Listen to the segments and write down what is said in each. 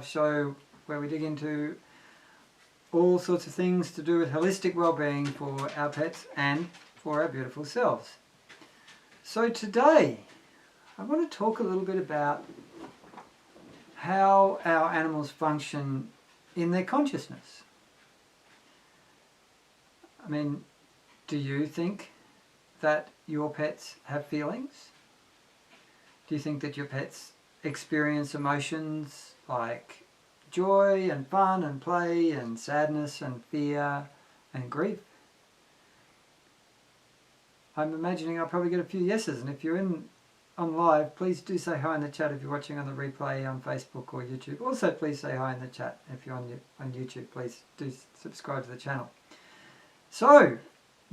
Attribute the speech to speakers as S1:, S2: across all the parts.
S1: show where we dig into all sorts of things to do with holistic well-being for our pets and for our beautiful selves. So today I want to talk a little bit about how our animals function in their consciousness. I mean, do you think that your pets have feelings? Do you think that your pets experience emotions like joy and fun and play and sadness and fear and grief? I'm imagining I'll probably get a few yeses, and if you're on live, please do say hi in the chat if you're watching on the replay on Facebook or YouTube. Also, please say hi in the chat if you're on YouTube. Please do subscribe to the channel. So,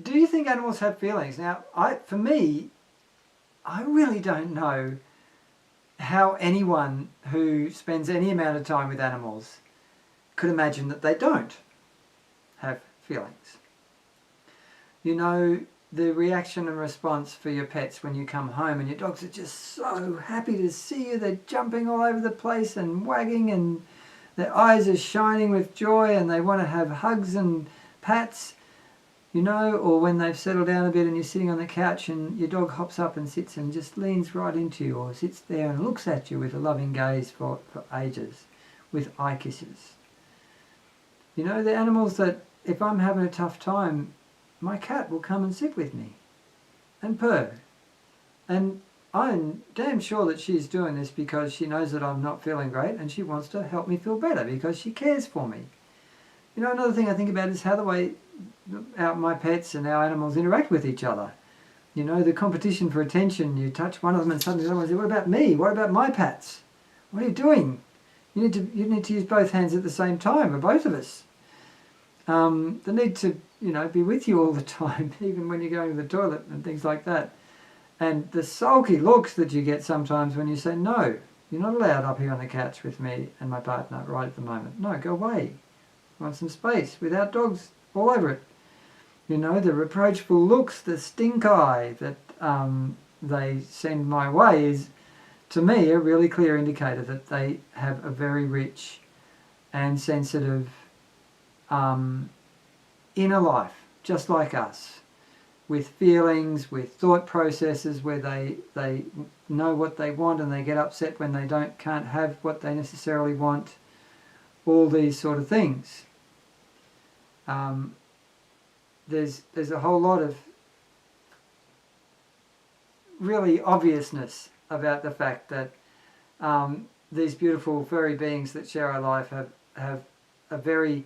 S1: do you think animals have feelings? Now, for me, I really don't know how anyone who spends any amount of time with animals could imagine that they don't have feelings. You know, the reaction and response for your pets when you come home and your dogs are just so happy to see you. They're jumping all over the place and wagging, and their eyes are shining with joy, and they want to have hugs and pats. You know, or when they've settled down a bit and you're sitting on the couch and your dog hops up and sits and just leans right into you, or sits there and looks at you with a loving gaze for ages, with eye kisses. You know, the animals that, if I'm having a tough time, my cat will come and sit with me and purr. And I'm damn sure that she's doing this because she knows that I'm not feeling great and she wants to help me feel better because she cares for me. You know, another thing I think about is how the way my pets and our animals interact with each other. You know, the competition for attention. You touch one of them and suddenly someone says, "What about me? What about my pats? What are you doing?" You need to use both hands at the same time, or both of us. The need to, you know, be with you all the time, even when you're going to the toilet and things like that. And the sulky looks that you get sometimes when you say, "No, you're not allowed up here on the couch with me and my partner right at the moment. No, go away. I want some space," without dogs all over it. You know, the reproachful looks, the stink eye that they send my way is, to me, a really clear indicator that they have a very rich and sensitive inner life, just like us, with feelings, with thought processes where they know what they want and they get upset when they can't have what they necessarily want, all these sort of things. There's a whole lot of really obviousness about the fact that these beautiful furry beings that share our life have a very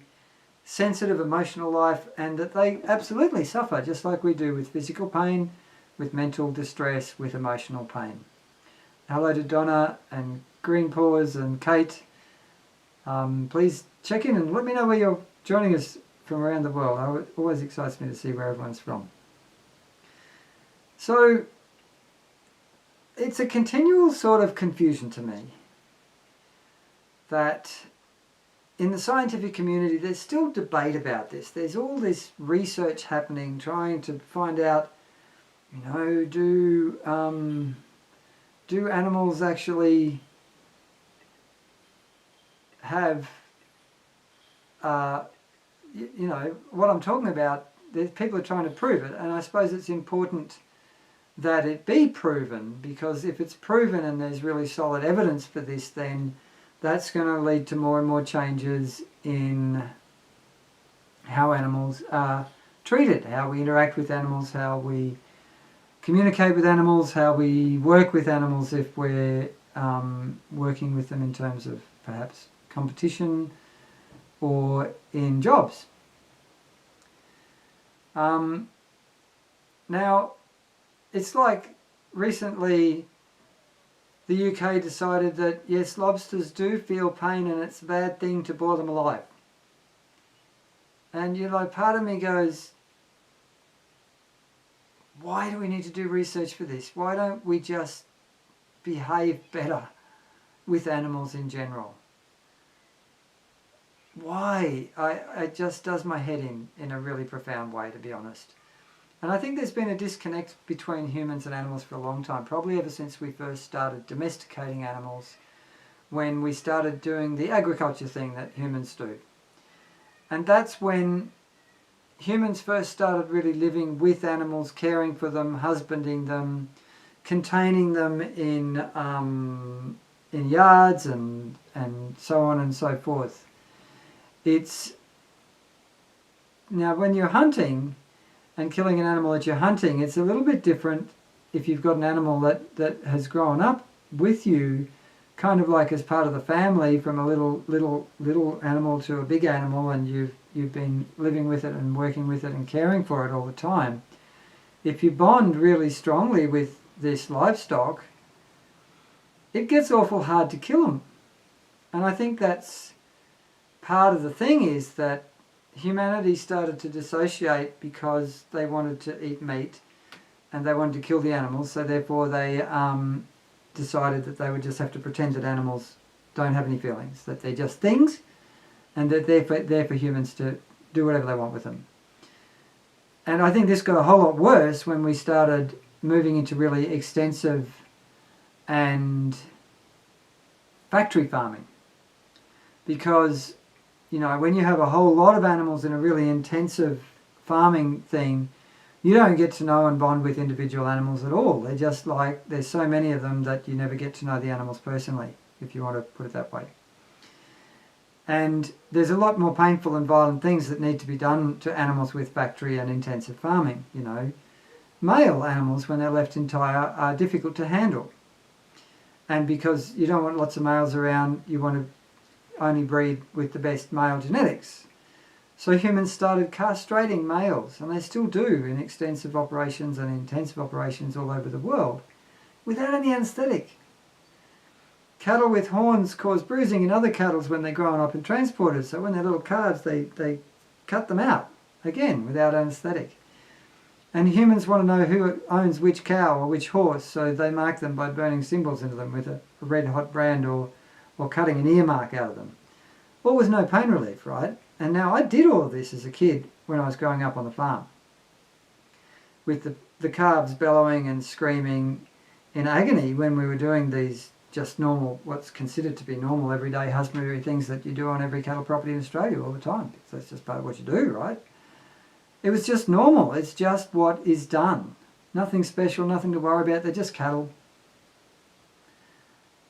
S1: sensitive emotional life, and that they absolutely suffer just like we do with physical pain, with mental distress, with emotional pain. Hello to Donna and Green Paws and Kate. Please check in and let me know where you're joining us from around the world. It always excites me to see where everyone's from. So it's a continual sort of confusion to me that in the scientific community there's still debate about this. There's all this research happening trying to find out, you know, do animals actually have you know, what I'm talking about. People are trying to prove it, and I suppose it's important that it be proven, because if it's proven and there's really solid evidence for this, then that's going to lead to more and more changes in how animals are treated, how we interact with animals, how we communicate with animals, how we work with animals if we're working with them in terms of perhaps competition or in jobs. Now, it's like recently the UK decided that yes, lobsters do feel pain and it's a bad thing to boil them alive. And you know, part of me goes, why do we need to do research for this? Why don't we just behave better with animals in general? Why? It just does my head in a really profound way, to be honest. And I think there's been a disconnect between humans and animals for a long time, probably ever since we first started domesticating animals, when we started doing the agriculture thing that humans do. And that's when humans first started really living with animals, caring for them, husbanding them, containing them in yards and so on and so forth. It's now when you're hunting and killing an animal that you're hunting, it's a little bit different if you've got an animal that has grown up with you, kind of like as part of the family, from a little animal to a big animal, and you've been living with it and working with it and caring for it all the time. If you bond really strongly with this livestock, it gets awful hard to kill them. And I think that's part of the thing, is that humanity started to dissociate because they wanted to eat meat and they wanted to kill the animals, so therefore they decided that they would just have to pretend that animals don't have any feelings, that they're just things, and that they're there for humans to do whatever they want with them. And I think this got a whole lot worse when we started moving into really extensive and factory farming. Because, you know, when you have a whole lot of animals in a really intensive farming thing, you don't get to know and bond with individual animals at all. They're just like, there's so many of them that you never get to know the animals personally, if you want to put it that way. And there's a lot more painful and violent things that need to be done to animals with factory and intensive farming. You know, male animals, when they're left entire, are difficult to handle. And because you don't want lots of males around, you want to only breed with the best male genetics. So humans started castrating males, and they still do in extensive operations and intensive operations all over the world, without any anaesthetic. Cattle with horns cause bruising in other cattle when they're grown up and transported, so when they're little calves they cut them out, again, without anaesthetic. And humans want to know who owns which cow or which horse, so they mark them by burning symbols into them with a red hot brand or cutting an earmark out of them. All with no pain relief, right? And now I did all of this as a kid when I was growing up on the farm, with the calves bellowing and screaming in agony when we were doing these just normal, what's considered to be normal everyday husbandry things that you do on every cattle property in Australia all the time. So it's just part of what you do, right? It was just normal. It's just what is done. Nothing special, nothing to worry about. They're just cattle.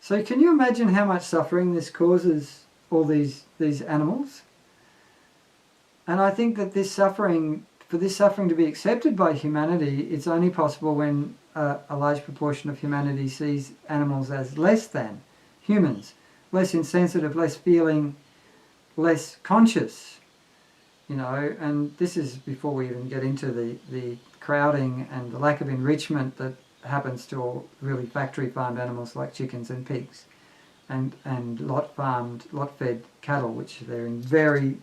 S1: So can you imagine how much suffering this causes all these animals? And I think that this suffering, for this suffering to be accepted by humanity, it's only possible when a large proportion of humanity sees animals as less than humans, less insensitive, less feeling, less conscious, you know. And this is before we even get into the crowding and the lack of enrichment that happens to all really factory farmed animals like chickens and pigs, and lot fed cattle, which they've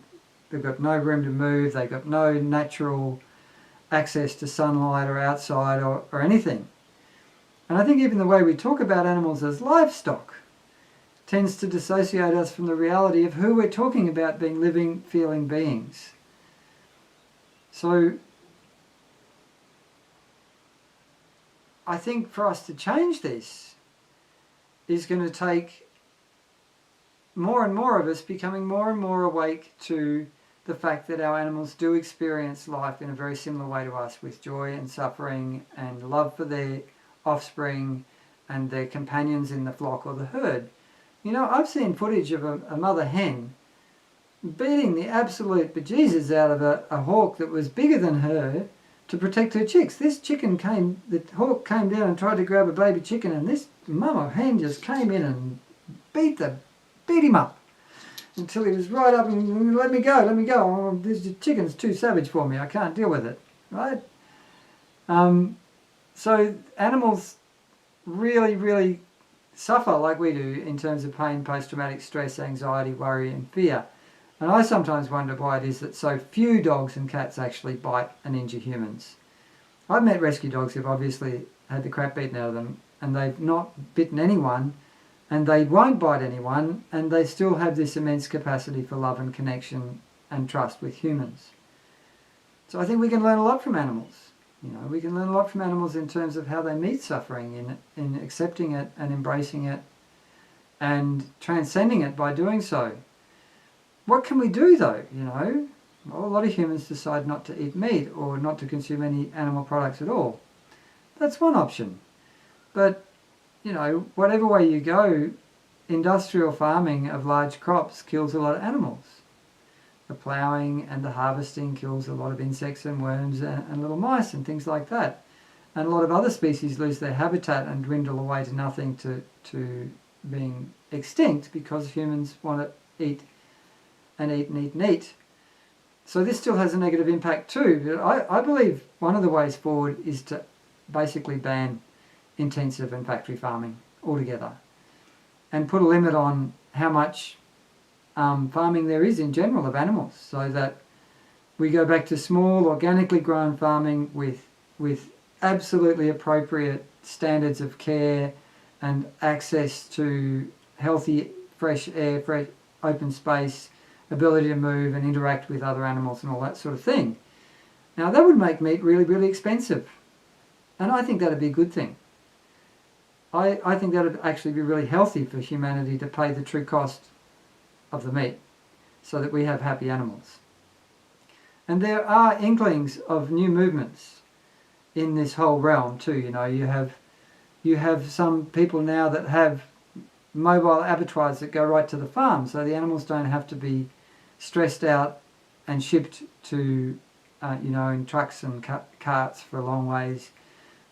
S1: got no room to move, they've got no natural access to sunlight or outside or anything. And I think even the way we talk about animals as livestock tends to dissociate us from the reality of who we're talking about being living, feeling beings. So I think for us to change this is going to take more and more of us becoming more and more awake to the fact that our animals do experience life in a very similar way to us, with joy and suffering and love for their offspring and their companions in the flock or the herd. You know, I've seen footage of a mother hen beating the absolute bejesus out of a hawk that was bigger than her to protect her chicks. The hawk came down and tried to grab a baby chicken, and this mama hen just came in and beat him up until he was right up and let me go. Oh, this chicken's too savage for me. I can't deal with it, right? So animals really, really suffer like we do in terms of pain, post-traumatic stress, anxiety, worry and fear. And I sometimes wonder why it is that so few dogs and cats actually bite and injure humans. I've met rescue dogs who've obviously had the crap beaten out of them, and they've not bitten anyone, and they won't bite anyone, and they still have this immense capacity for love and connection and trust with humans. So I think we can learn a lot from animals. You know, we can learn a lot from animals in terms of how they meet suffering, in accepting it and embracing it, and transcending it by doing so. What can we do though, you know? Well, a lot of humans decide not to eat meat or not to consume any animal products at all. That's one option. But, you know, whatever way you go, industrial farming of large crops kills a lot of animals. The ploughing and the harvesting kills a lot of insects and worms and little mice and things like that. And a lot of other species lose their habitat and dwindle away to nothing, to being extinct, because humans want to eat and eat and eat and eat. So this still has a negative impact too. I believe one of the ways forward is to basically ban intensive and factory farming altogether and put a limit on how much farming there is in general of animals, so that we go back to small, organically grown farming with absolutely appropriate standards of care and access to healthy, fresh air, fresh open space, ability to move and interact with other animals and all that sort of thing. Now that would make meat really, really expensive. And I think that'd be a good thing. I think that would actually be really healthy for humanity to pay the true cost of the meat so that we have happy animals. And there are inklings of new movements in this whole realm too. You know, you have some people now that have mobile abattoirs that go right to the farm, so the animals don't have to be stressed out and shipped to, you know, in trucks and carts for long ways.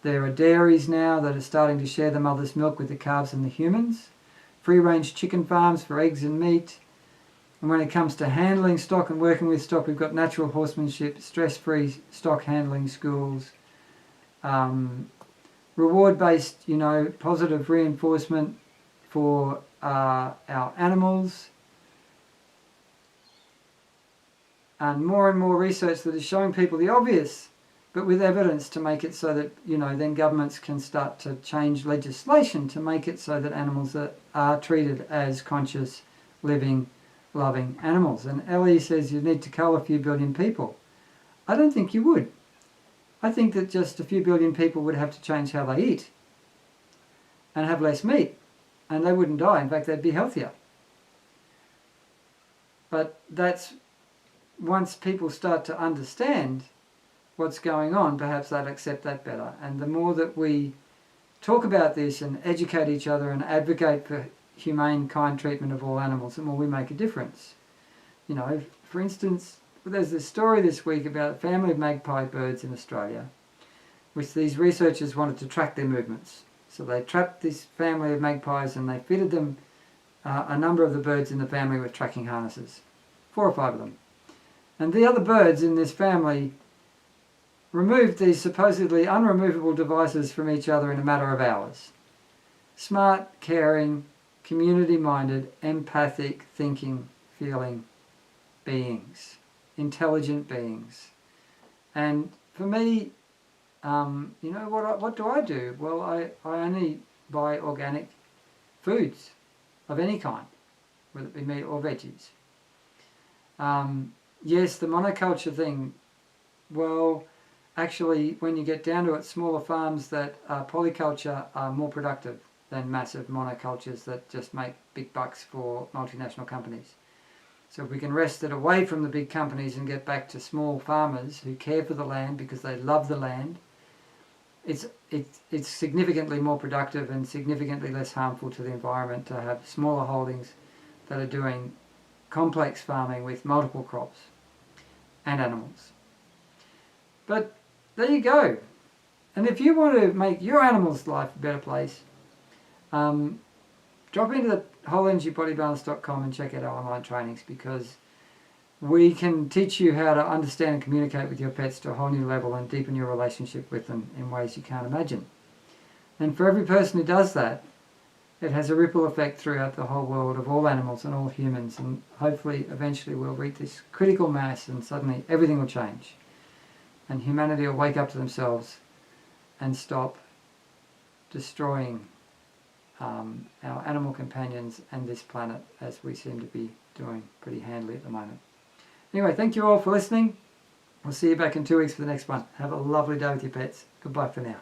S1: There are dairies now that are starting to share the mother's milk with the calves and the humans. Free-range chicken farms for eggs and meat. And when it comes to handling stock and working with stock, we've got natural horsemanship, stress-free stock handling schools, reward-based, you know, positive reinforcement for our animals, and more research that is showing people the obvious, but with evidence to make it so that, you know, then governments can start to change legislation to make it so that animals are treated as conscious, living, loving animals. And Ellie says you need to cull a few billion people. I don't think you would. I think that just a few billion people would have to change how they eat and have less meat, and they wouldn't die. In fact, they'd be healthier. But that's, once people start to understand what's going on, perhaps they'll accept that better. And the more that we talk about this and educate each other and advocate for humane, kind treatment of all animals, the more we make a difference. You know, for instance, there's this story this week about a family of magpie birds in Australia, which these researchers wanted to track their movements. So they trapped this family of magpies and they fitted them, a number of the birds in the family, with tracking harnesses, 4 or 5 of them. And the other birds in this family removed these supposedly unremovable devices from each other in a matter of hours. Smart, caring, community-minded, empathic, thinking, feeling beings, intelligent beings. And for me, you know, what do I do? Well, I only buy organic foods of any kind, whether it be meat or veggies. Yes, the monoculture thing, well, actually, when you get down to it, smaller farms that are polyculture are more productive than massive monocultures that just make big bucks for multinational companies. So if we can wrest it away from the big companies and get back to small farmers who care for the land because they love the land, it's significantly more productive and significantly less harmful to the environment to have smaller holdings that are doing complex farming with multiple crops and animals. But there you go. And if you want to make your animal's life a better place, drop into the wholeenergybodybalance.com and check out our online trainings, because we can teach you how to understand and communicate with your pets to a whole new level and deepen your relationship with them in ways you can't imagine. And for every person who does that, it has a ripple effect throughout the whole world of all animals and all humans, and hopefully eventually we'll reach this critical mass and suddenly everything will change and humanity will wake up to themselves and stop destroying our animal companions and this planet, as we seem to be doing pretty handily at the moment. Anyway, thank you all for listening. We'll see you back in 2 weeks for the next one. Have a lovely day with your pets. Goodbye for now.